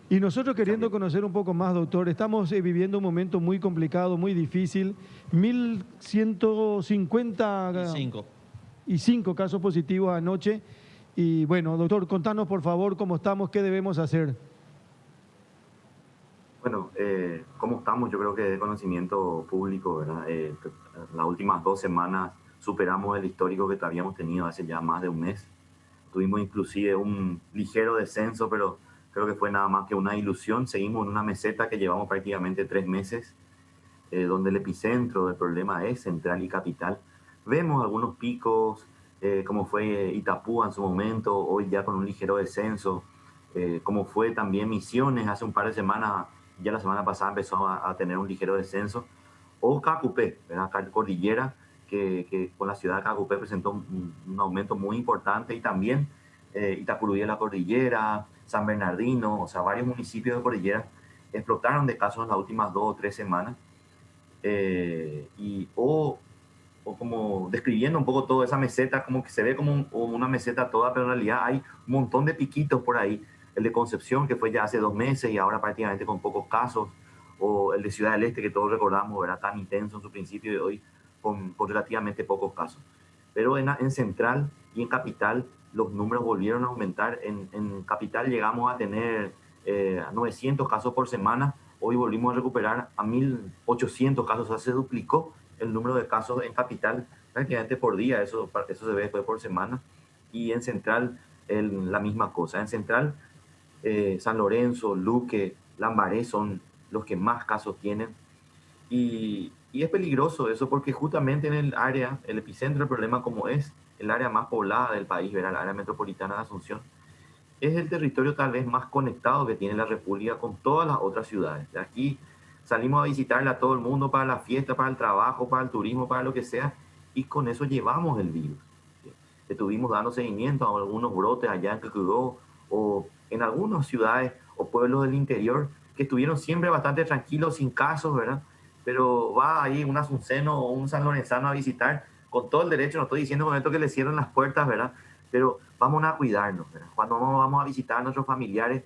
Y nosotros queriendo También. conocer un poco más, doctor, estamos viviendo un momento muy complicado, muy difícil. 1.150 5. y 5 casos positivos anoche. Y bueno, doctor, contanos por favor cómo estamos, qué debemos hacer. Bueno, ¿cómo estamos? Yo creo que de conocimiento público, ¿verdad? Las últimas 2 semanas superamos el histórico que habíamos tenido hace ya más de un mes. Tuvimos inclusive un ligero descenso, pero creo que fue nada más que una ilusión. Seguimos en una meseta que llevamos prácticamente 3 meses, donde el epicentro del problema es central y capital. Vemos algunos picos, como fue Itapúa en su momento, hoy ya con un ligero descenso, como fue también Misiones hace un par de semanas, ya la semana pasada empezó a tener un ligero descenso, o Cacupé, ¿verdad? Cordillera, que con la ciudad de Cacupé presentó un aumento muy importante, y también Itapurubí de la Cordillera, San Bernardino, o sea, varios municipios de Cordillera explotaron de casos en las últimas 2 o 3 semanas. O como describiendo un poco toda esa meseta, como que se ve como una meseta toda, pero en realidad hay un montón de piquitos por ahí. El de Concepción, que fue ya hace 2 meses y ahora prácticamente con pocos casos, o el de Ciudad del Este, que todos recordamos, era tan intenso en su principio y hoy con relativamente pocos casos. Pero en Central y en Capital los números volvieron a aumentar. En Capital llegamos a tener 900 casos por semana, hoy volvimos a recuperar a 1.800 casos, o sea, se duplicó el número de casos en Capital prácticamente por día, eso se ve después por semana. Y en Central la misma cosa. En Central, San Lorenzo, Luque, Lambaré son los que más casos tienen. Y es peligroso eso porque justamente en el área, el epicentro del problema, como es el área más poblada del país, ¿verdad? El área metropolitana de Asunción, es el territorio tal vez más conectado que tiene la República con todas las otras ciudades. De aquí salimos a visitarle a todo el mundo para la fiesta, para el trabajo, para el turismo, para lo que sea, y con eso llevamos el virus. Estuvimos dando seguimiento a algunos brotes allá en Quecugó o en algunas ciudades o pueblos del interior que estuvieron siempre bastante tranquilos, sin casos, ¿verdad? Pero va ahí un asunceno o un sanlorenzano a visitar con todo el derecho. No estoy diciendo con esto que le cierren las puertas, ¿verdad? Pero vamos a cuidarnos, ¿verdad? Cuando vamos a visitar a nuestros familiares,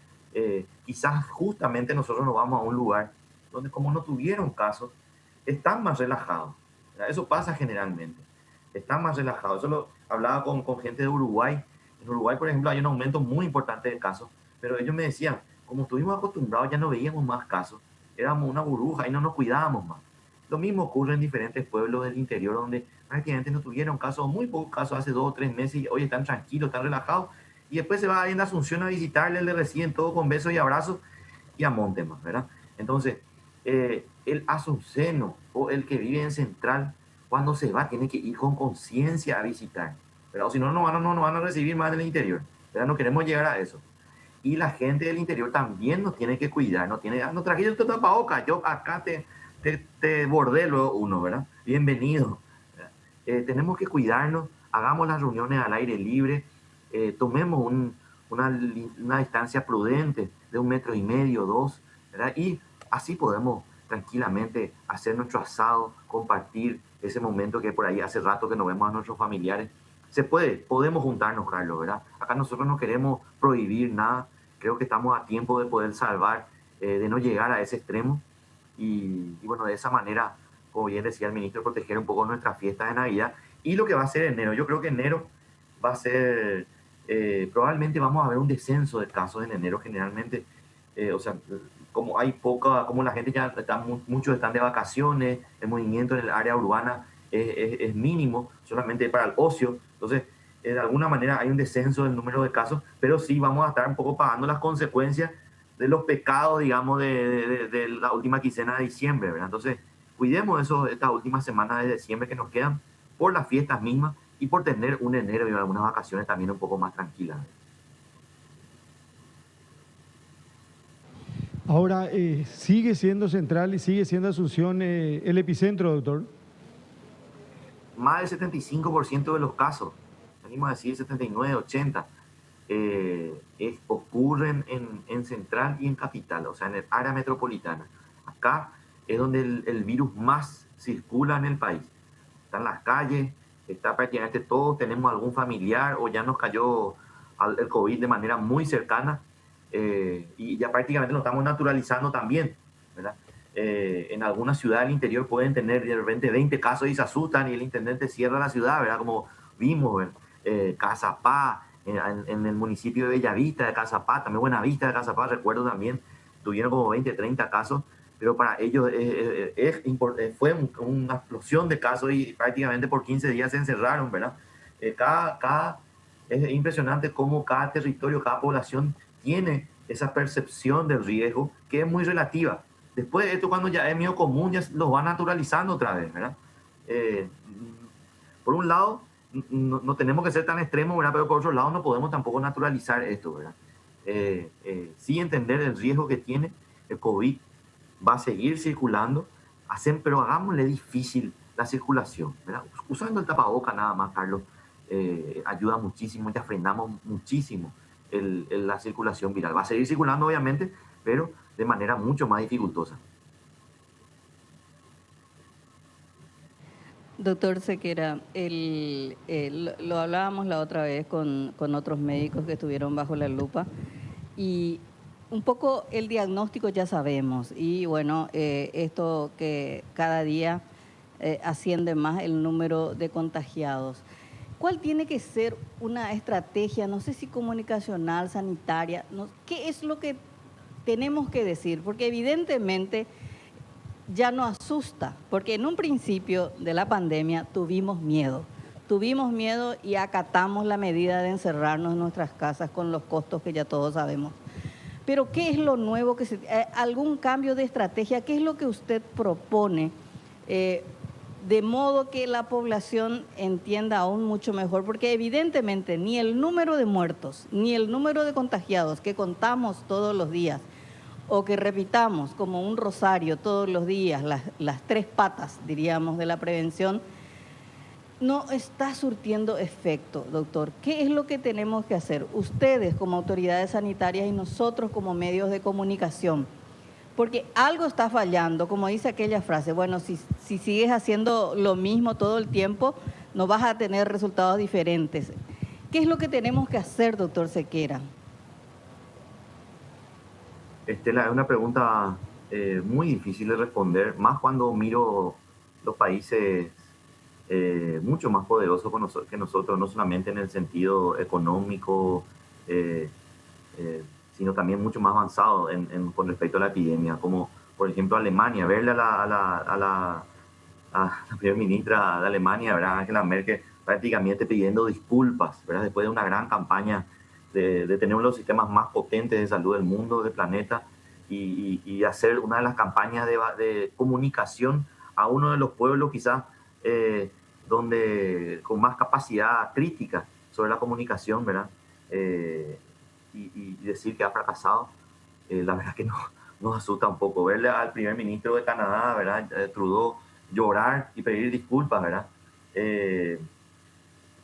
quizás justamente nosotros nos vamos a un lugar donde, como no tuvieron casos, están más relajados, ¿verdad? Eso pasa generalmente, están más relajados. Eso lo hablaba con gente de Uruguay. En Uruguay, por ejemplo, hay un aumento muy importante de casos, pero ellos me decían, como estuvimos acostumbrados, ya no veíamos más casos, éramos una burbuja y no nos cuidábamos más. Lo mismo ocurre en diferentes pueblos del interior donde prácticamente no tuvieron casos, muy pocos casos hace 2 o 3 meses, y hoy están tranquilos, están relajados, y después se va a Asunción a visitarle, le reciben todo con besos y abrazos y a monte más, ¿verdad? Entonces, el asunceno o el que vive en Central, cuando se va, tiene que ir con conciencia a visitar, ¿verdad? O si no, no van a recibir más del interior, ¿verdad? No queremos llegar a eso. Y la gente del interior también nos tiene que cuidar, no tiene, no trajiste tu tapabocas, yo acá te bordé luego uno, ¿verdad? Bienvenido. Tenemos que cuidarnos, hagamos las reuniones al aire libre, tomemos una distancia prudente de 1,5 metros, 2, ¿verdad? Y así podemos tranquilamente hacer nuestro asado, compartir ese momento que por ahí hace rato que no vemos a nuestros familiares. Podemos juntarnos, Carlos, ¿verdad? Acá nosotros no queremos prohibir nada, creo que estamos a tiempo de poder salvar, de no llegar a ese extremo. Y bueno, de esa manera, como bien decía el ministro, proteger un poco nuestras fiestas de Navidad y lo que va a ser enero. Yo creo que enero va a ser, probablemente vamos a ver un descenso de casos en enero generalmente. O sea, como hay poca, como la gente ya está, muchos están de vacaciones, el movimiento en el área urbana es mínimo, solamente para el ocio. Entonces, de alguna manera hay un descenso del número de casos, pero sí vamos a estar un poco pagando las consecuencias de los pecados, digamos, de la última quincena de diciembre, ¿verdad? Entonces, cuidemos estas últimas semanas de diciembre que nos quedan por las fiestas mismas y por tener un enero y algunas vacaciones también un poco más tranquilas. Ahora, sigue siendo Central y sigue siendo Asunción el epicentro, doctor. Más del 75% de los casos, venimos a decir 79, 80, ocurren en Central y en Capital, o sea, en el área metropolitana. Acá es donde el virus más circula en el país. Está en las calles, está prácticamente todos tenemos algún familiar o ya nos cayó el COVID de manera muy cercana. y ya prácticamente lo estamos naturalizando también, ¿verdad? En algunas ciudades del interior pueden tener de repente 20 casos y se asustan y el intendente cierra la ciudad, ¿verdad? Como vimos, Cazapá, en el municipio de Bellavista de Cazapá, también Buenavista de Cazapá, recuerdo también, tuvieron como 20, 30 casos, pero para ellos fue una explosión de casos y prácticamente por 15 días se encerraron, ¿verdad? Es impresionante cómo cada territorio, cada población tiene esa percepción del riesgo que es muy relativa. Después de esto, cuando ya es medio común, ya los va naturalizando otra vez, ¿verdad? Eh, por un lado, no tenemos que ser tan extremos, ¿verdad? Pero por otro lado, no podemos tampoco naturalizar esto, ¿verdad? Sí entender el riesgo que tiene el COVID, va a seguir circulando, pero hagámosle difícil la circulación, ¿verdad? Usando el tapaboca nada más, Carlos, ayuda muchísimo, ya frenamos muchísimo la circulación viral. Va a seguir circulando, obviamente, pero de manera mucho más dificultosa. Doctor Sequera, lo hablábamos la otra vez con otros médicos que estuvieron bajo la lupa y un poco el diagnóstico ya sabemos y bueno, esto que cada día asciende más el número de contagiados. ¿Cuál tiene que ser una estrategia, no sé si comunicacional, sanitaria? ¿Qué es lo que tenemos que decir? Porque evidentemente ya no asusta, porque en un principio de la pandemia tuvimos miedo y acatamos la medida de encerrarnos en nuestras casas con los costos que ya todos sabemos. Pero ¿qué es lo nuevo? ¿Algún cambio de estrategia? ¿Qué es lo que usted propone? De modo que la población entienda aún mucho mejor, porque evidentemente ni el número de muertos, ni el número de contagiados que contamos todos los días, o que repitamos como un rosario todos los días, las tres patas, diríamos, de la prevención, no está surtiendo efecto, doctor. ¿Qué es lo que tenemos que hacer? Ustedes como autoridades sanitarias y nosotros como medios de comunicación. Porque algo está fallando, como dice aquella frase, bueno, si sigues haciendo lo mismo todo el tiempo, no vas a tener resultados diferentes. ¿Qué es lo que tenemos que hacer, doctor Sequera? Estela, es una pregunta muy difícil de responder, más cuando miro los países mucho más poderosos que nosotros, no solamente en el sentido económico, sino también mucho más avanzado con respecto a la epidemia, como por ejemplo Alemania, verle a la primera ministra de Alemania, ¿verdad? Angela Merkel, prácticamente pidiendo disculpas, ¿verdad? Después de una gran campaña de tener uno de los sistemas más potentes de salud del mundo, del planeta, y hacer una de las campañas de comunicación a uno de los pueblos quizás con más capacidad crítica sobre la comunicación, ¿verdad? Y decir que ha fracasado, la verdad que nos asusta un poco. Verle al primer ministro de Canadá, ¿verdad? Trudeau, llorar y pedir disculpas, ¿verdad?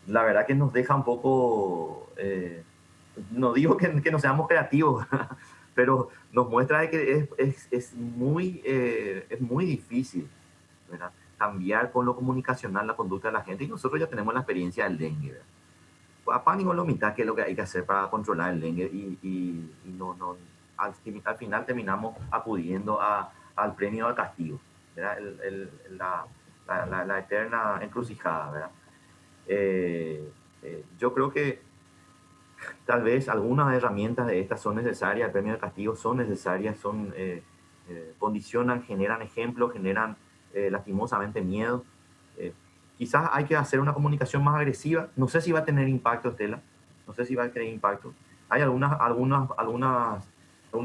La verdad que nos deja un poco, no digo que no seamos creativos, pero nos muestra que es muy difícil, ¿verdad? Cambiar con lo comunicacional la conducta de la gente, y nosotros ya tenemos la experiencia del dengue, ¿verdad? A pánico en la mitad, que es lo que hay que hacer para controlar el dengue, y al final terminamos acudiendo al premio al castigo, ¿verdad? La eterna encrucijada, ¿verdad? Yo creo que tal vez algunas herramientas de estas son necesarias, el premio al castigo son necesarias, condicionan, generan ejemplos, generan lastimosamente miedo. Quizás hay que hacer una comunicación más agresiva. No sé si va a tener impacto, Estela. No sé si va a tener impacto. Hay algunas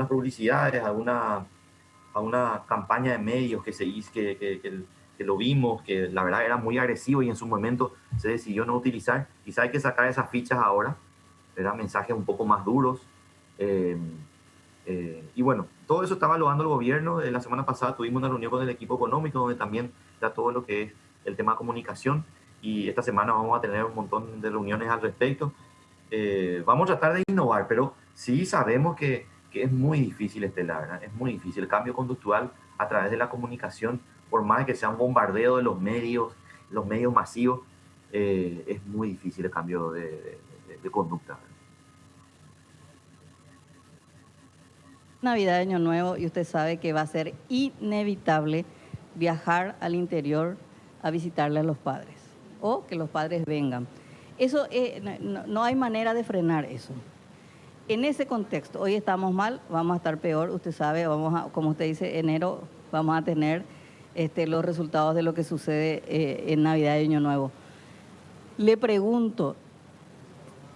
publicidades, alguna campaña de medios que se hizo, que lo vimos, que la verdad era muy agresivo y en su momento se decidió no utilizar. Quizás hay que sacar esas fichas ahora, ¿verdad? Mensajes un poco más duros. Y bueno, todo eso está evaluando el gobierno. La semana pasada tuvimos una reunión con el equipo económico donde también da todo lo que es el tema de comunicación, y esta semana vamos a tener un montón de reuniones al respecto. Vamos a tratar de innovar, pero sí sabemos que es muy difícil, Estela, ¿verdad? Es muy difícil el cambio conductual a través de la comunicación, por más que sea un bombardeo de los medios masivos, es muy difícil el cambio de conducta, ¿verdad? Navidad, Año Nuevo, y usted sabe que va a ser inevitable viajar al interior a visitarle a los padres o que los padres vengan. Eso no hay manera de frenar eso. En ese contexto, hoy estamos mal, vamos a estar peor, usted sabe, como usted dice, enero vamos a tener los resultados de lo que sucede en Navidad y Año Nuevo. Le pregunto,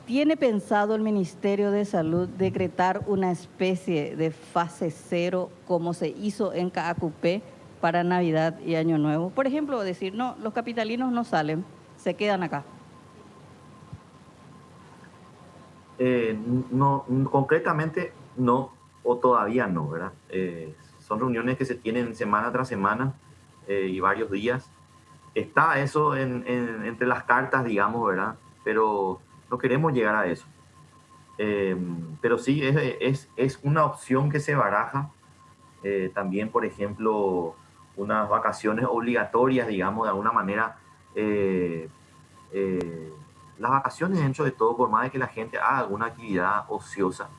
¿tiene pensado el Ministerio de Salud decretar una especie de fase 0 como se hizo en Caacupé para Navidad y Año Nuevo? Por ejemplo, decir, no, los capitalinos no salen, se quedan acá. No, concretamente no, o todavía no, ¿verdad? Son reuniones que se tienen semana tras semana y varios días. Está eso entre las cartas, digamos, ¿verdad? Pero no queremos llegar a eso. Pero sí, es una opción que se baraja. También, por ejemplo, unas vacaciones obligatorias, digamos, de alguna manera. Las vacaciones, dentro de todo, por más de que la gente haga alguna actividad ociosa,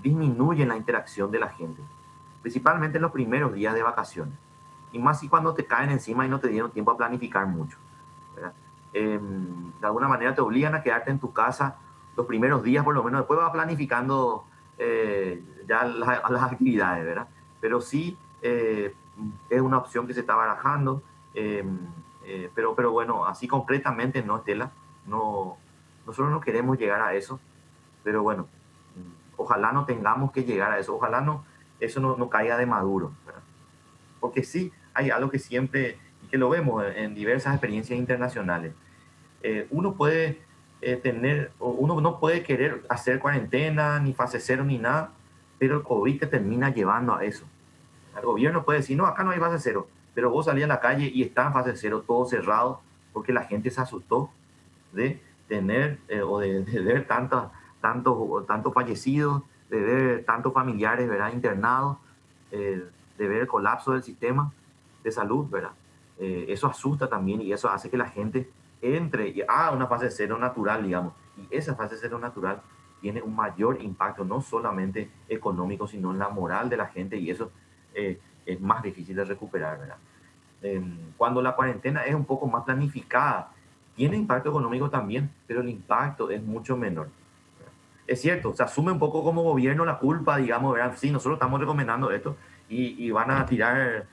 disminuyen la interacción de la gente, principalmente en los primeros días de vacaciones. Y más si cuando te caen encima y no te dieron tiempo a planificar mucho, ¿verdad? De alguna manera te obligan a quedarte en tu casa los primeros días, por lo menos. Después vas planificando ya las actividades, ¿verdad? Pero sí es una opción que se está barajando. Pero bueno, así concretamente no, Estela. No, nosotros no queremos llegar a eso, pero bueno, ojalá no tengamos que llegar a eso, ojalá eso no caiga de maduro, ¿verdad? Porque sí, hay algo que siempre, y que lo vemos en diversas experiencias internacionales, uno puede uno no puede querer hacer cuarentena, ni fase 0, ni nada, pero el COVID te termina llevando a eso. El gobierno puede decir, no, acá no hay fase 0, pero vos salís a la calle y está en fase 0, todo cerrado, porque la gente se asustó de tener o de ver tantos fallecidos, de ver tantos familiares, ¿verdad?, internados, de ver el colapso del sistema de salud, ¿verdad? Eso asusta también y eso hace que la gente entre y haga una fase 0 natural, digamos. Y esa fase 0 natural tiene un mayor impacto, no solamente económico, sino en la moral de la gente, y eso es más difícil de recuperar, ¿verdad? Cuando la cuarentena es un poco más planificada, tiene impacto económico también, pero el impacto es mucho menor. Es cierto, se asume un poco como gobierno la culpa, digamos, ¿verdad? Sí, nosotros estamos recomendando esto y van a tirar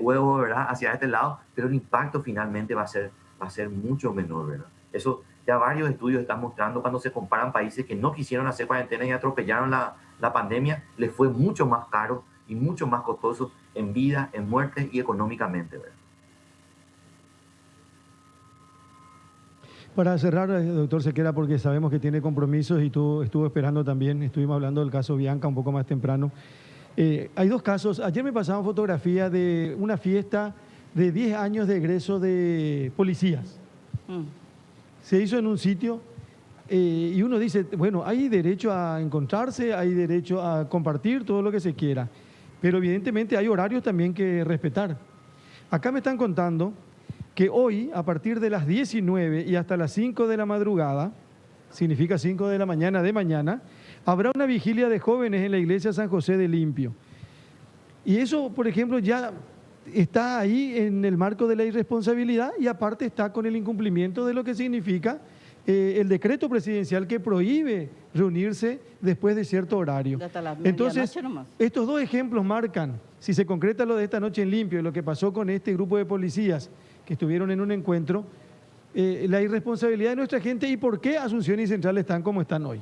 huevos, ¿verdad?, hacia este lado, pero el impacto finalmente va a ser mucho menor, ¿verdad? Eso ya varios estudios están mostrando. Cuando se comparan países que no quisieron hacer cuarentena y atropellaron la pandemia, les fue mucho más caro y mucho más costoso en vida, en muerte y económicamente, ¿verdad? Para cerrar, doctor Sequera, porque sabemos que tiene compromisos y tú estuvo esperando también, estuvimos hablando del caso Bianca un poco más temprano. Hay dos casos. Ayer me pasaban fotografía de una fiesta de 10 años de egreso de policías. Se hizo en un sitio y uno dice, bueno, hay derecho a encontrarse, hay derecho a compartir todo lo que se quiera, pero evidentemente hay horarios también que respetar. Acá me están contando que hoy, a partir de las 19 y hasta las 5 de la madrugada, significa 5 de la mañana de mañana, habrá una vigilia de jóvenes en la iglesia San José de Limpio. Y eso, por ejemplo, ya está ahí en el marco de la irresponsabilidad y aparte está con el incumplimiento de lo que significa el decreto presidencial que prohíbe reunirse después de cierto horario. Entonces, estos dos ejemplos marcan, si se concreta lo de esta noche en Limpio y lo que pasó con este grupo de policías que estuvieron en un encuentro, la irresponsabilidad de nuestra gente y por qué Asunción y Central están como están hoy.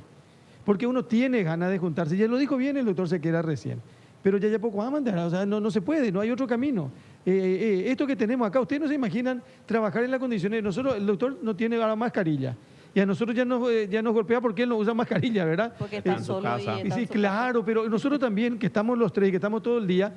Porque uno tiene ganas de juntarse, ya lo dijo bien el doctor Sequera recién, pero ya poco va a mandar, o sea, no se puede, no hay otro camino. Esto que tenemos acá, ustedes no se imaginan trabajar en las condiciones, nosotros, el doctor no tiene ahora mascarilla, y a nosotros ya nos golpea porque él no usa mascarilla, ¿verdad? Porque está solo y sí, claro, pero nosotros también, que estamos los tres, que estamos todo el día,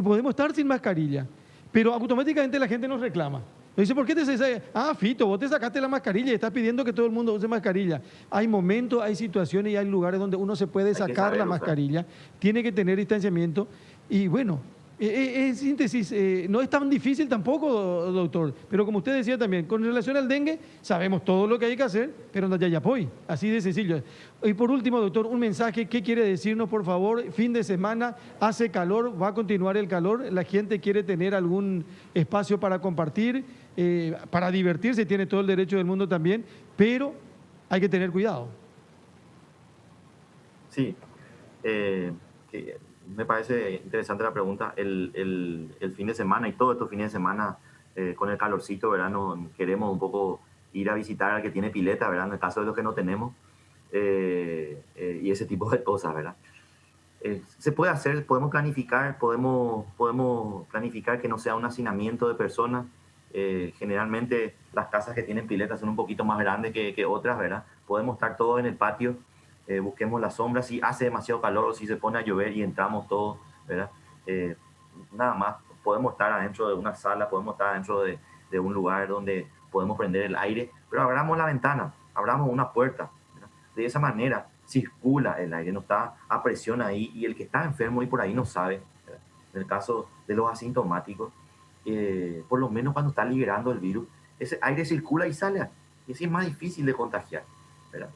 podemos estar sin mascarilla, pero automáticamente la gente nos reclama. Dice, ¿por qué te dice? Ah, Fito, vos te sacaste la mascarilla y estás pidiendo que todo el mundo use mascarilla. Hay momentos, hay situaciones y hay lugares donde uno se puede sacar la mascarilla, tiene que tener distanciamiento y bueno, En síntesis, no es tan difícil tampoco, doctor, pero como usted decía también, con relación al dengue, sabemos todo lo que hay que hacer, pero no hay apoyo, así de sencillo. Y por último, doctor, un mensaje, ¿qué quiere decirnos, por favor? Fin de semana, hace calor, va a continuar el calor, la gente quiere tener algún espacio para compartir, para divertirse, tiene todo el derecho del mundo también, pero hay que tener cuidado. Sí, que me parece interesante la pregunta. El fin de semana y todos estos fines de semana, con el calorcito, ¿verdad? Queremos un poco ir a visitar al que tiene pileta, ¿verdad? En el caso de los que no tenemos, y ese tipo de cosas, ¿verdad? Se puede hacer, podemos planificar que no sea un hacinamiento de personas. Generalmente las casas que tienen piletas son un poquito más grandes que otras, ¿verdad? Podemos estar todos en el patio. Busquemos la sombra, si hace demasiado calor o si se pone a llover y entramos todos, ¿verdad? Nada más, podemos estar adentro de una sala, podemos estar adentro de un lugar donde podemos prender el aire, pero abramos la ventana, abramos una puerta, ¿verdad? De esa manera circula el aire, no está a presión ahí, y el que está enfermo y por ahí no sabe, ¿verdad? En el caso de los asintomáticos, por lo menos cuando está liberando el virus, ese aire circula y sale, y así es más difícil de contagiar, ¿verdad?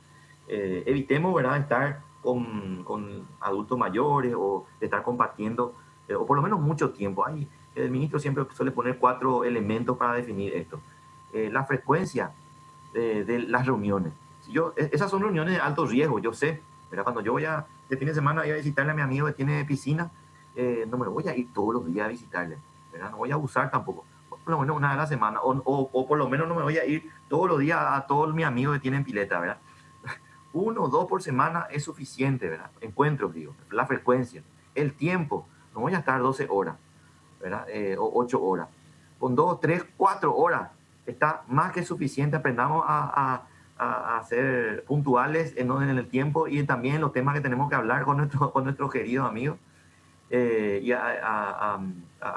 Evitemos, ¿verdad?, estar con adultos mayores o de estar compartiendo, o por lo menos mucho tiempo. El ministro siempre suele poner 4 elementos para definir esto. La frecuencia de las reuniones. Esas son reuniones de alto riesgo, yo sé, ¿verdad? Cuando yo de fin de semana voy a visitarle a mi amigo que tiene piscina, no me voy a ir todos los días a visitarle, ¿verdad? No voy a abusar tampoco, por lo menos una vez a la semana, o por lo menos no me voy a ir todos los días a todos mis amigos que tienen pileta, ¿verdad? 1 o 2 por semana es suficiente, ¿verdad? Encuentros, digo, la frecuencia, el tiempo. No voy a estar 12 horas, ¿verdad? O 8 horas. Con 2, 3, 4 horas está más que suficiente. Aprendamos a ser puntuales en el tiempo y también en los temas que tenemos que hablar con nuestros queridos amigos, y a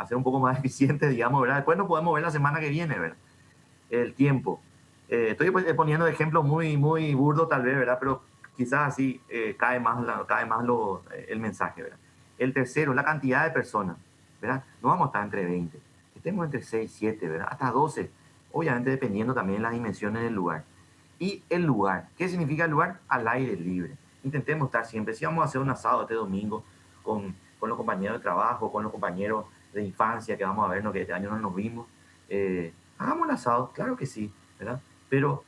ser un poco más eficientes, digamos, ¿verdad? Después nos podemos ver la semana que viene, ¿verdad? El tiempo. Estoy poniendo ejemplos muy, muy burdos tal vez, ¿verdad? Pero quizás así cae más el mensaje, ¿verdad? El tercero, la cantidad de personas, ¿verdad? No vamos a estar entre 20, estemos entre 6, 7, ¿verdad? Hasta 12, obviamente dependiendo también de las dimensiones del lugar. Y el lugar, ¿qué significa el lugar? Al aire libre. Intentemos estar siempre, si vamos a hacer un asado este domingo con los compañeros de trabajo, con los compañeros de infancia que vamos a vernos, que este año no nos vimos, hagamos el asado, claro que sí, ¿verdad? Pero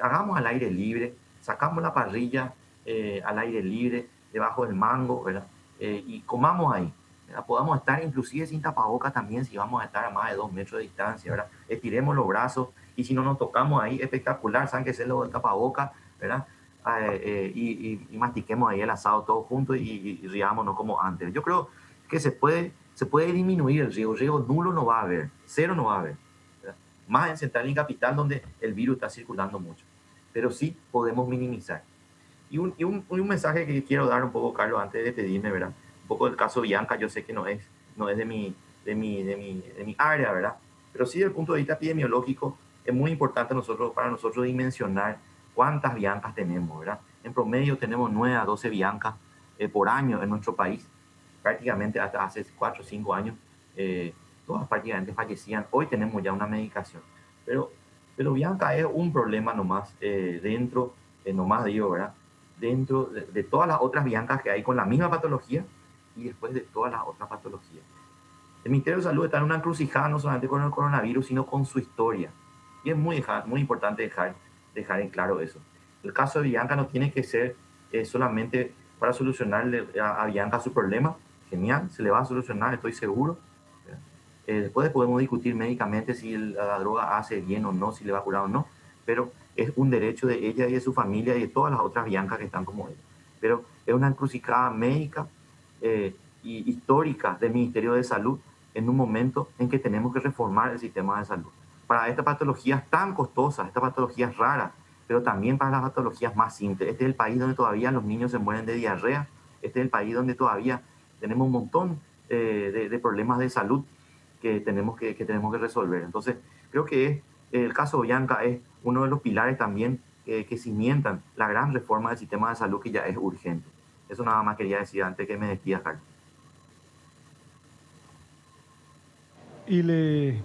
hagamos al aire libre, sacamos la parrilla al aire libre, debajo del mango, ¿verdad? Y comamos ahí, ¿verdad? Podamos estar inclusive sin tapabocas también si vamos a estar a más de 2 metros de distancia, ¿verdad? Estiremos los brazos y si no nos tocamos ahí, espectacular, saben que es lo del tapabocas, ¿verdad? Y mastiquemos ahí el asado todos juntos y riámonos como antes. Yo creo que se puede disminuir el riesgo nulo no va a haber, cero no va a haber, ¿verdad? Más en Central y Capital donde el virus está circulando mucho, pero sí podemos minimizar. Y un mensaje que quiero dar un poco, Carlos, antes de despedirme, ¿verdad? Un poco del caso Bianca, yo sé que no es de mi área, ¿verdad? Pero sí, desde el punto de vista epidemiológico, es muy importante para nosotros dimensionar cuántas Biancas tenemos, ¿verdad? En promedio tenemos 9 a 12 Biancas por año en nuestro país. Prácticamente hasta hace 4 o 5 años, todas prácticamente fallecían. Hoy tenemos ya una medicación. Pero Bianca es un problema nomás nomás digo, ¿verdad? Dentro de todas las otras Biancas que hay con la misma patología y después de todas las otras patologías. El Ministerio de Salud está en una encrucijada no solamente con el coronavirus, sino con su historia. Y es muy importante dejar en claro eso. El caso de Bianca no tiene que ser solamente para solucionarle a Bianca su problema. Genial, se le va a solucionar, estoy seguro. Después podemos discutir médicamente si la droga hace bien o no, si le va a curar o no, pero es un derecho de ella y de su familia y de todas las otras Biancas que están como ella. Pero es una encrucijada médica y histórica del Ministerio de Salud en un momento en que tenemos que reformar el sistema de salud. Para estas patologías tan costosas, estas patologías raras, pero también para las patologías más simples. Este es el país donde todavía los niños se mueren de diarrea. Este es el país donde todavía tenemos un montón de problemas de salud que tenemos que resolver. Entonces, creo que el caso Bianca es uno de los pilares también que cimientan la gran reforma del sistema de salud que ya es urgente. Eso nada más quería decir antes que me despida, Carlos. y le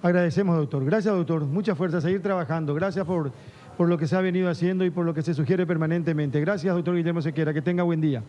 agradecemos, doctor. Gracias, doctor. Mucha fuerza, seguir trabajando. Gracias por lo que se ha venido haciendo y por lo que se sugiere permanentemente. Gracias, doctor Guillermo Sequera. Que tenga buen día.